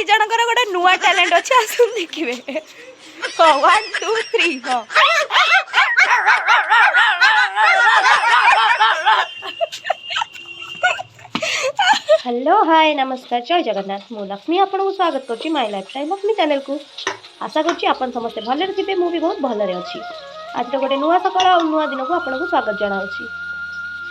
जनकर गोटे नुआ टैलेंट अच्छे आसुन देखिए। हाँ 1 2 3 हाँ हेलो हाय नमस्कार जय जगन्नाथ मु लक्ष्मी आपको स्वागत करुँची माय लाइफस्टाइल लक्ष्मी चैनल को। आशा करुँची आपन समस्ते भलरे थिबे मु भी बहुत भलरे अछि। आज तो गोटे नुआ सकाळ और नुआ दिन को आपको स्वागत जनाउछि।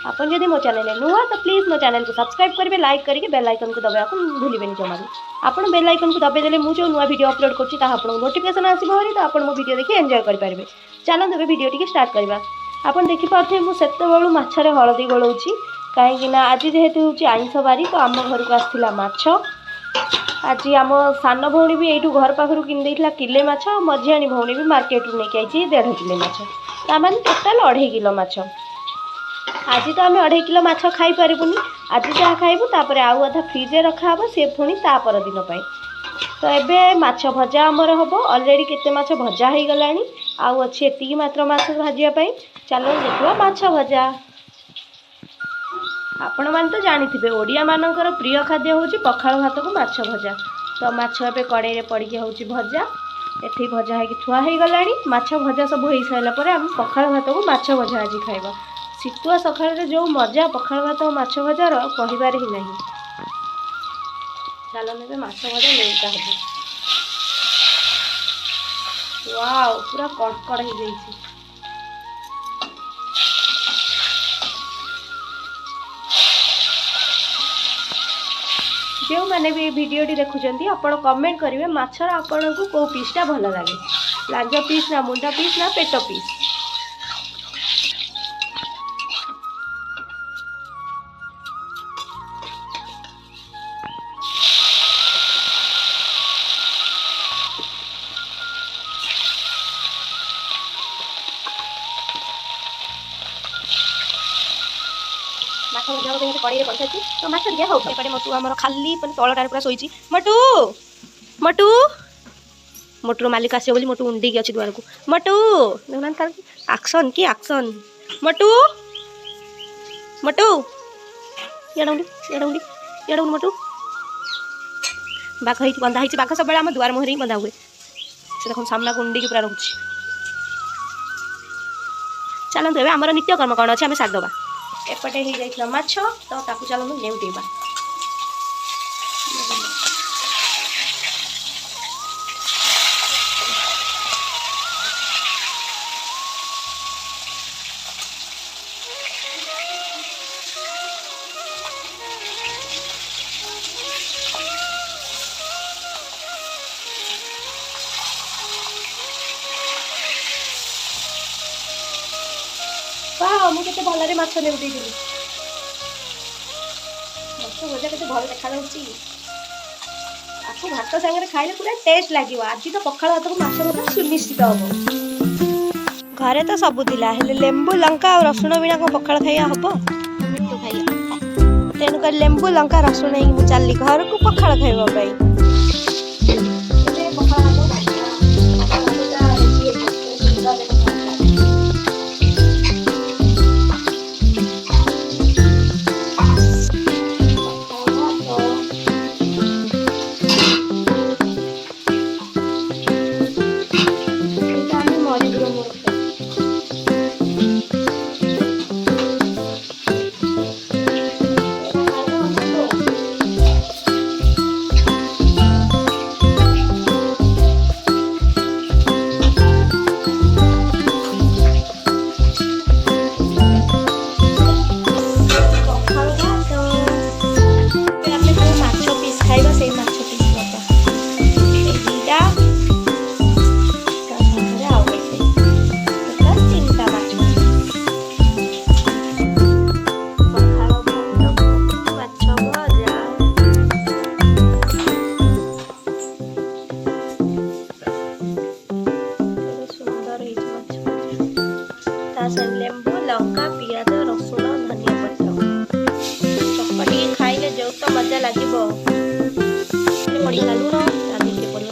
आपन यदि मो चैनल नुआ तो प्लीज मो चैनल को सब्सक्राइब करेंगे लाइक करेंगे बेल आइकन को दबाया को भूलिबेनी जमा भी। आपन बेल आइकन को दबाई देले मु जो नुआ वीडियो अपलोड करछि ता आपन नोटिफिकेशन आसीबो हरी तो आपन मो वीडियो देखि एन्जॉय करि पारबे। चलो तबे वीडियो टिके स्टार्ट करबा। आपन देखि पाथे मु सेते बेलु माछरे हळदी गोळौछि कहीं आज जेहेतु हूँ आइंस बारी तो आम घर को आसला माछ। आज आम सान भौणी भी यू घर पाखर किन किले माछ मझियाणी भौणी भी मार्केट रू नहीं आई 1.5 किलो माछ तामान टोटाल 2.5 किलो माछ। आज तो आम 2.5 किलो माछ खाई पारूनी आज जहाँ खाइबू तापर आउ अधा फ्रिजे रखा सी पुणी ता पर दिन पाई। तो एबे माछ भजा आमर हम अलरेडी केते माछ भजा हो गला आउ अच्छी एति मात्र माछ भाजापी। चलो देखा माछ भजा। आपण मान तो जानी ओडिया मानकर प्रिय खाद्य हूँ पखाल भात को माछ भजा। तो माछ ए कड़े पड़ी हूँ भजा एथि भजा है थुआ हो गला माछ भजा सब हो सारापर आम पखाल भात को माछ भजा आज खाइबा। शीतुआ सकाळ जो मजा पखाल भात और माछ भजार कहबार ही नहीं। चलो ने माछ भजा लेटा हम वाओ पूरा कड़कड़ हो जाइए। जो मैंने भी वीडियो देखुं आपण कमेंट करेंगे माछर आपण को कौ पीसटा भल लगे लांज पीस ना मुंडा पीस ना पेट पीस। कड़ी पड़ता तो माछ दिया हो मटू आम खाली तलटार पूरा शोची मटू मटू मटूर मालिक आस मटू उंडी अच्छी दुआर को मटू देखना आक्शन कि आक्शन मटू मटू इड़ा मटू बाघ बंधा ही बाघ सब आम दुआर मुहर ही बंधा हुए से देख सामना को उंडी पूरा रोच। चलते ए आम नित्यकर्म कौन अच्छे आम सारिदे एपटे हो जाइए माछ तो ताकू चलते नेउटेबा। वाह मुझे भलरे माछ नेउटे माछ भजा के भल देखा आपको भात सागर खाइले पूरा टेस्ट लगे। आज तो पखाल भात को माछ भजा सुनिश्चित हम घरे तो सब थिला हेले लेंबू लंका और रसुण बिना को पखाल खाइया हम तेणुक लेंबू लंका रसुण ही चलली घर को पखाल खाइबा। लेंबू लंका पियाज रसुण धनिया पत्र चपटी खाइले जो तो मजा लगे पड़गला लुण रांधिके पड़ो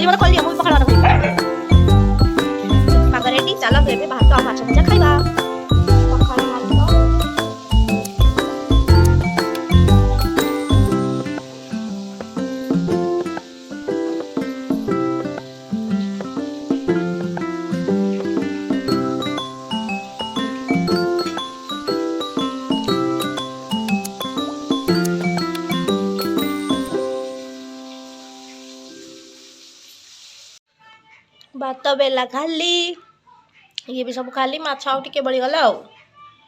खोली मत खोली हम पकड़ा दो पाग रेडी चलो बेबे भात आ माछ भजा खाइबा पखाल भात भात बेला खाली ये भी सब खाली माछ आउ टिके बळीगला आउ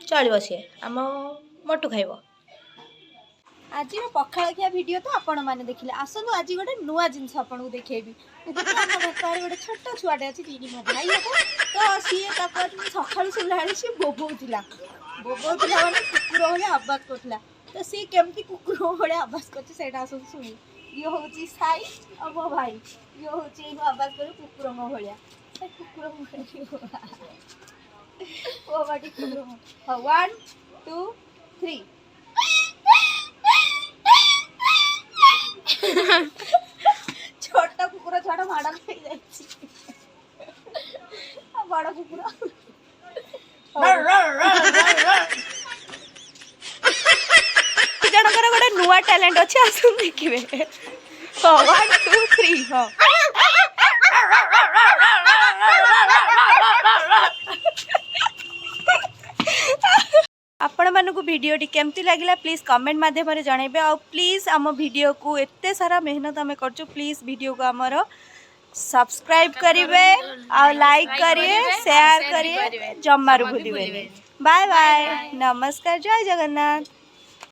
चलिबो से आम मोटू खाइबो आज पखाड़ खिया वीडियो तो आपण मैंने देखिले आसनु आज गोटे नुआ जिनस आपन को देखेबी गोटे छोट छुआटे अच्छी दीदी मो भाई तो सी सकाळु सब लाड़ी सी बोबौतिला माने कुकुर भले आवाज करथिला तो सी केमती कुकुर भले आवाज करछ सेटा सब सुनी ये होची साई और मो भाई ये होची आवाज करे कुकुर मो भलिया कुकुर मो ओ बाटी कुकुर मो 1 2 3 छोटा कुकुर छोटा माड़ा नहीं जाई बड़ा कुकुर जनकर गोटे नुआ टैलेंट अच्छे आसुन देखिए 1 2 3 हाँ आपण मानक वीडियो केमती लगिला प्लीज कमेंट माध्यम जनइबे आ प्लीज आम वीडियो को एते सारा मेहनत आम कर प्लीज वीडियो को आमर सब्सक्राइब करेंगे आ लाइक करिए शेयर करिए जमारू भूलिए बाय बाय नमस्कार जय जगन्नाथ।